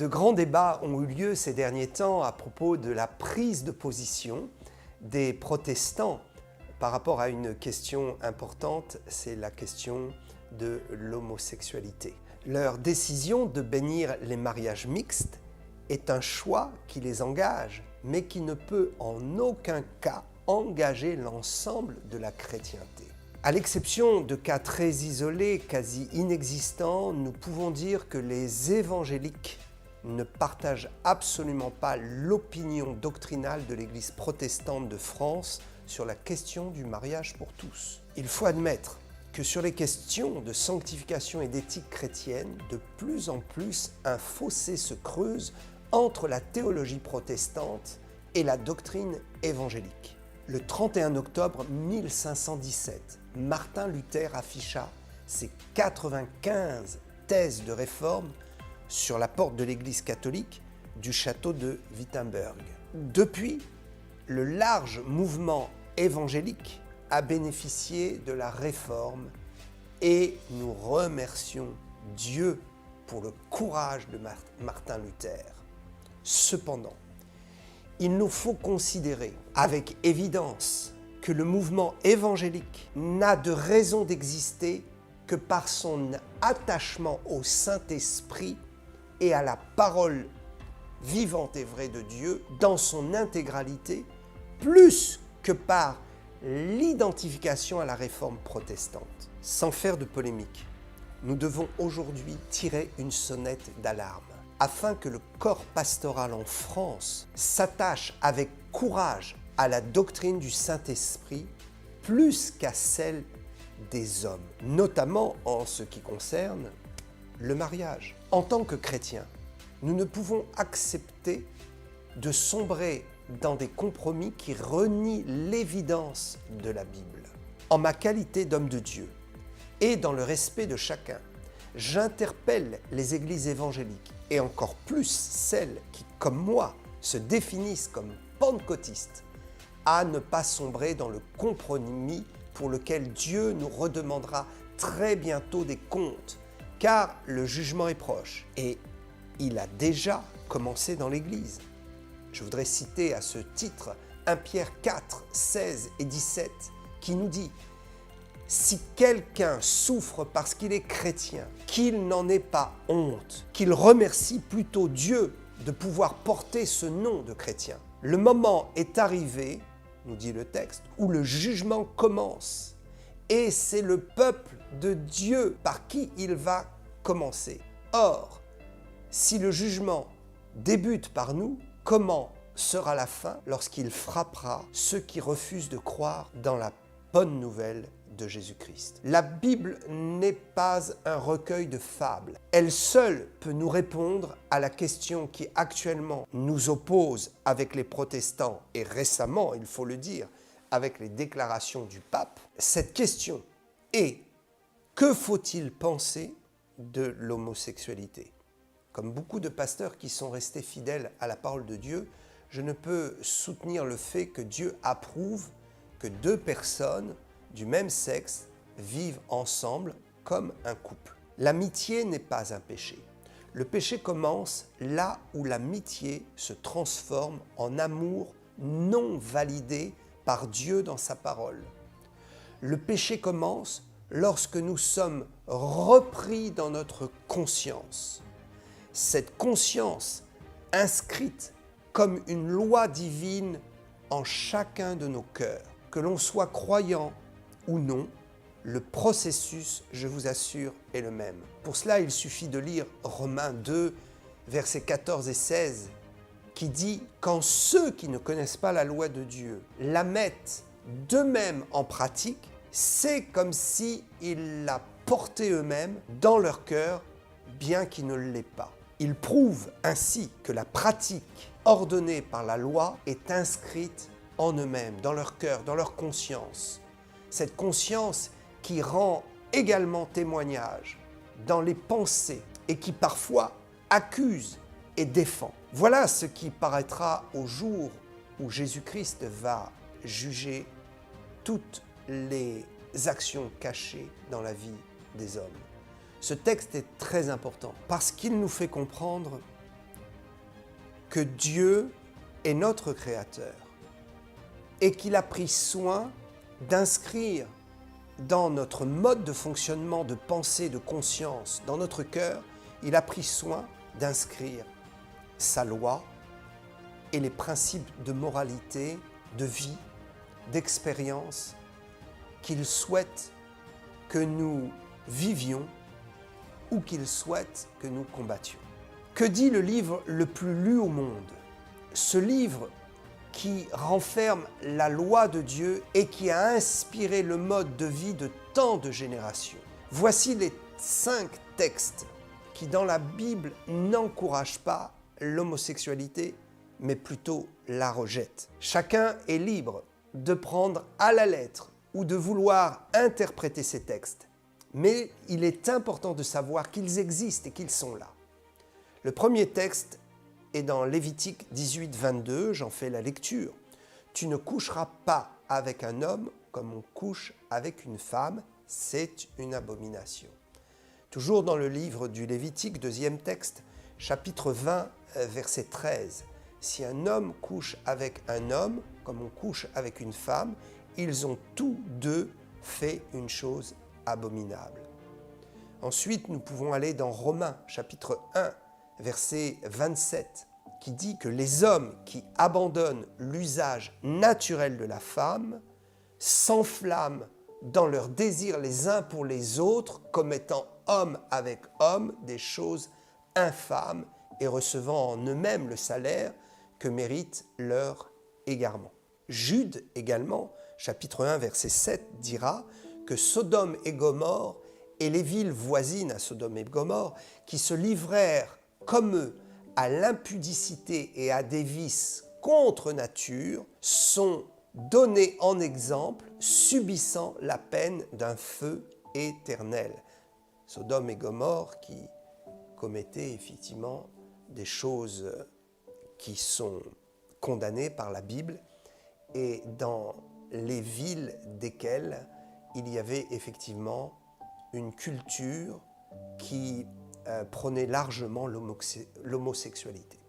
De grands débats ont eu lieu ces derniers temps à propos de la prise de position des protestants par rapport à une question importante, c'est la question de l'homosexualité. Leur décision de bénir les mariages mixtes est un choix qui les engage, mais qui ne peut en aucun cas engager l'ensemble de la chrétienté. À l'exception de cas très isolés, quasi inexistants, nous pouvons dire que les évangéliques ne partagent absolument pas l'opinion doctrinale de l'Église protestante de France sur la question du mariage pour tous. Il faut admettre que sur les questions de sanctification et d'éthique chrétienne, de plus en plus, un fossé se creuse entre la théologie protestante et la doctrine évangélique. Le 31 octobre 1517, Martin Luther afficha ses 95 thèses de réforme sur la porte de l'Église catholique du château de Wittenberg. Depuis, le large mouvement évangélique a bénéficié de la réforme et nous remercions Dieu pour le courage de Martin Luther. Cependant, il nous faut considérer avec évidence que le mouvement évangélique n'a de raison d'exister que par son attachement au Saint-Esprit et à la parole vivante et vraie de Dieu dans son intégralité, plus que par l'identification à la réforme protestante. Sans faire de polémique, nous devons aujourd'hui tirer une sonnette d'alarme afin que le corps pastoral en France s'attache avec courage à la doctrine du Saint-Esprit plus qu'à celle des hommes, notamment en ce qui concerne le mariage. En tant que chrétiens, nous ne pouvons accepter de sombrer dans des compromis qui renient l'évidence de la Bible. En ma qualité d'homme de Dieu et dans le respect de chacun, j'interpelle les églises évangéliques et encore plus celles qui, comme moi, se définissent comme pentecôtistes, à ne pas sombrer dans le compromis pour lequel Dieu nous redemandera très bientôt des comptes, car le jugement est proche et il a déjà commencé dans l'Église. Je voudrais citer à ce titre 1 Pierre 4, 16 et 17 qui nous dit « Si quelqu'un souffre parce qu'il est chrétien, qu'il n'en ait pas honte, qu'il remercie plutôt Dieu de pouvoir porter ce nom de chrétien. Le moment est arrivé, nous dit le texte, où le jugement commence. Et c'est le peuple de Dieu par qui il va commencer. Or, si le jugement débute par nous, comment sera la fin lorsqu'il frappera ceux qui refusent de croire dans la bonne nouvelle de Jésus-Christ? La Bible n'est pas un recueil de fables. Elle seule peut nous répondre à la question qui actuellement nous oppose avec les protestants et récemment, il faut le dire, avec les déclarations du pape. Cette question est: que faut-il penser de l'homosexualité? Comme beaucoup de pasteurs qui sont restés fidèles à la parole de Dieu, je ne peux soutenir le fait que Dieu approuve que deux personnes du même sexe vivent ensemble comme un couple. L'amitié n'est pas un péché. Le péché commence là où l'amitié se transforme en amour non validé par Dieu dans sa parole. Le péché commence lorsque nous sommes repris dans notre conscience. Cette conscience inscrite comme une loi divine en chacun de nos cœurs. Que l'on soit croyant ou non, le processus, je vous assure, est le même. Pour cela, il suffit de lire Romains 2, versets 14 et 16, qui dit « Quand ceux qui ne connaissent pas la loi de Dieu la mettent d'eux-mêmes en pratique, c'est comme s'ils la portaient eux-mêmes dans leur cœur, bien qu'ils ne l'aient pas. » Ils prouvent ainsi que la pratique ordonnée par la loi est inscrite en eux-mêmes, dans leur cœur, dans leur conscience. Cette conscience qui rend également témoignage dans les pensées et qui parfois accuse et défend. Voilà ce qui paraîtra au jour où Jésus-Christ va juger toutes les actions cachées dans la vie des hommes. Ce texte est très important parce qu'il nous fait comprendre que Dieu est notre Créateur et qu'il a pris soin d'inscrire dans notre mode de fonctionnement, de pensée, de conscience, dans notre cœur, il a pris soin d'inscrire sa loi et les principes de moralité, de vie, d'expérience qu'il souhaite que nous vivions ou qu'il souhaite que nous combattions. Que dit le livre le plus lu au monde? Ce livre qui renferme la loi de Dieu et qui a inspiré le mode de vie de tant de générations. Voici les 5 textes qui, dans la Bible, n'encouragent pas l'homosexualité, mais plutôt la rejettent. Chacun est libre de prendre à la lettre ou de vouloir interpréter ces textes, mais il est important de savoir qu'ils existent et qu'ils sont là. Le premier texte est dans Lévitique 18, 22, j'en fais la lecture. « Tu ne coucheras pas avec un homme comme on couche avec une femme, c'est une abomination. » Toujours dans le livre du Lévitique, deuxième texte, chapitre 20, verset 13. « Si un homme couche avec un homme comme on couche avec une femme, ils ont tous deux fait une chose abominable. » Ensuite, nous pouvons aller dans Romains, chapitre 1, verset 27, qui dit que les hommes qui abandonnent l'usage naturel de la femme s'enflamment dans leur désir les uns pour les autres, commettant homme avec homme des choses infâmes et recevant en eux-mêmes le salaire que mérite leur égarement. Jude également, chapitre 1, verset 7, dira que Sodome et Gomorrhe et les villes voisines à Sodome et Gomorrhe qui se livrèrent comme eux à l'impudicité et à des vices contre nature sont donnés en exemple, subissant la peine d'un feu éternel. Sodome et Gomorrhe qui commettaient effectivement des choses qui sont condamnées par la Bible et dans les villes desquelles il y avait effectivement une culture qui prônait largement l'homosexualité.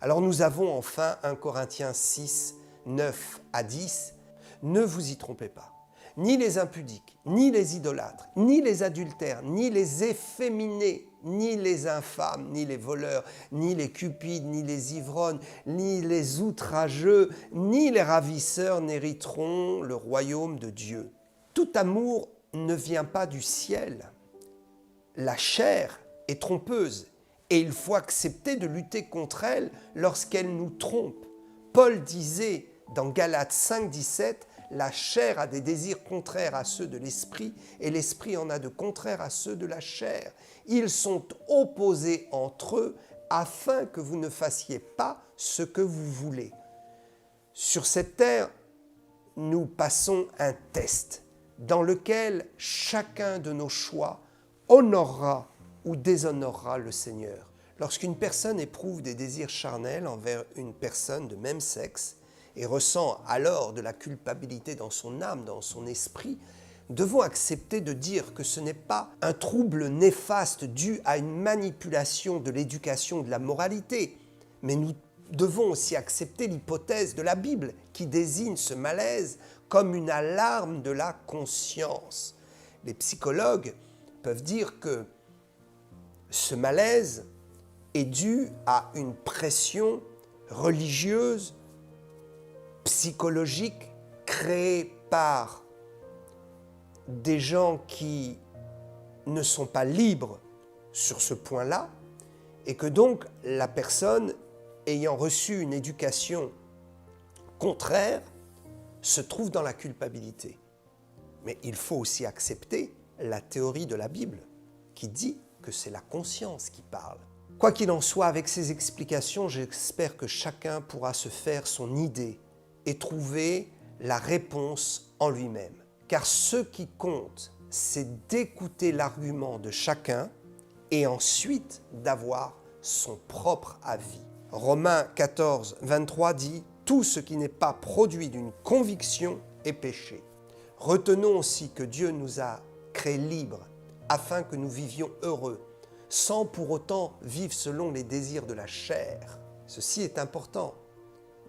Alors nous avons enfin 1 Corinthiens 6, 9 à 10. Ne vous y trompez pas. Ni les impudiques, ni les idolâtres, ni les adultères, ni les efféminés, ni les infâmes, ni les voleurs, ni les cupides, ni les ivrognes, ni les outrageux, ni les ravisseurs n'hériteront le royaume de Dieu. Tout amour ne vient pas du ciel. La chair est trompeuse et il faut accepter de lutter contre elle lorsqu'elle nous trompe. Paul disait dans Galates 5, 17, « La chair a des désirs contraires à ceux de l'esprit et l'esprit en a de contraires à ceux de la chair. Ils sont opposés entre eux afin que vous ne fassiez pas ce que vous voulez. » Sur cette terre, nous passons un test dans lequel chacun de nos choix honorera ou déshonorera le Seigneur. Lorsqu'une personne éprouve des désirs charnels envers une personne de même sexe et ressent alors de la culpabilité dans son âme, dans son esprit, devons accepter de dire que ce n'est pas un trouble néfaste dû à une manipulation de l'éducation de la moralité, mais nous devons aussi accepter l'hypothèse de la Bible qui désigne ce malaise comme une alarme de la conscience. Les psychologues peuvent dire que ce malaise est dû à une pression religieuse, psychologique, créée par des gens qui ne sont pas libres sur ce point-là, et que donc la personne ayant reçu une éducation contraire se trouve dans la culpabilité. Mais il faut aussi accepter la théorie de la Bible qui dit que c'est la conscience qui parle. Quoi qu'il en soit, avec ces explications, j'espère que chacun pourra se faire son idée et trouver la réponse en lui-même. Car ce qui compte, c'est d'écouter l'argument de chacun et ensuite d'avoir son propre avis. Romains 14, 23 dit « Tout ce qui n'est pas produit d'une conviction est péché. » Retenons aussi que Dieu nous a créés libres afin que nous vivions heureux, sans pour autant vivre selon les désirs de la chair. Ceci est important.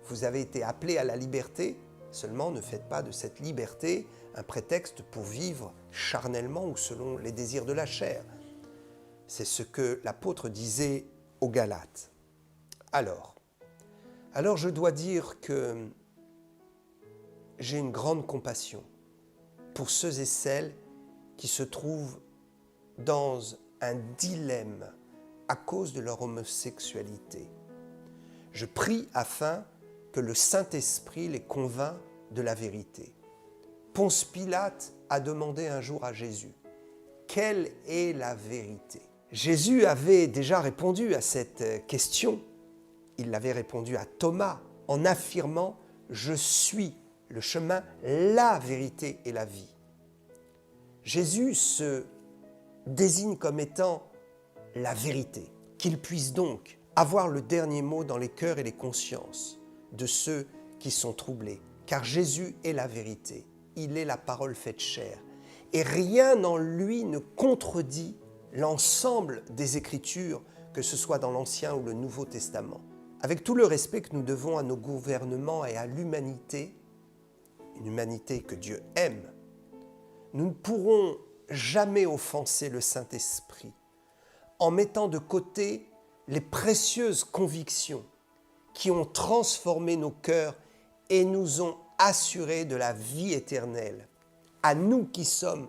Vous avez été appelés à la liberté, seulement ne faites pas de cette liberté un prétexte pour vivre charnellement ou selon les désirs de la chair. C'est ce que l'apôtre disait aux Galates. Alors je dois dire que j'ai une grande compassion pour ceux et celles qui se trouvent dans un dilemme à cause de leur homosexualité. Je prie afin que le Saint-Esprit les convainc de la vérité. Ponce Pilate a demandé un jour à Jésus, « Quelle est la vérité ?» Jésus avait déjà répondu à cette question. Il l'avait répondu à Thomas en affirmant « Je suis le chemin, la vérité et la vie ». Jésus se désigne comme étant la vérité, qu'il puisse donc avoir le dernier mot dans les cœurs et les consciences de ceux qui sont troublés. Car Jésus est la vérité, il est la parole faite chair. Et rien en lui ne contredit l'ensemble des Écritures, que ce soit dans l'Ancien ou le Nouveau Testament. Avec tout le respect que nous devons à nos gouvernements et à l'humanité, une humanité que Dieu aime, nous ne pourrons jamais offenser le Saint-Esprit en mettant de côté les précieuses convictions qui ont transformé nos cœurs et nous ont assuré de la vie éternelle, à nous qui sommes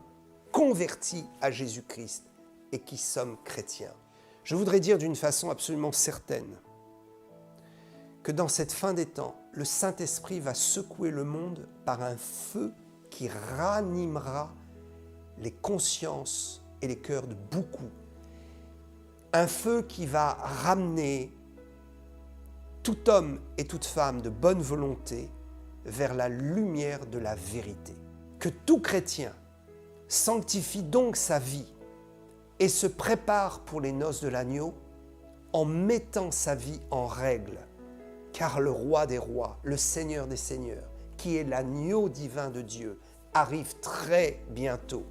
convertis à Jésus-Christ et qui sommes chrétiens. Je voudrais dire d'une façon absolument certaine que dans cette fin des temps, le Saint-Esprit va secouer le monde par un feu qui ranimera les consciences et les cœurs de beaucoup. Un feu qui va ramener tout homme et toute femme de bonne volonté vers la lumière de la vérité. Que tout chrétien sanctifie donc sa vie et se prépare pour les noces de l'agneau en mettant sa vie en règle. Car le roi des rois, le Seigneur des seigneurs, qui est l'agneau divin de Dieu, arrive très bientôt.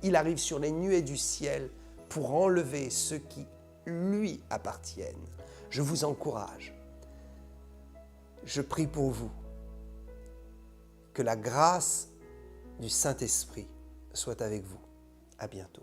Il arrive sur les nuées du ciel pour enlever ceux qui lui appartiennent. Je vous encourage. Je prie pour vous. Que la grâce du Saint-Esprit soit avec vous. À bientôt.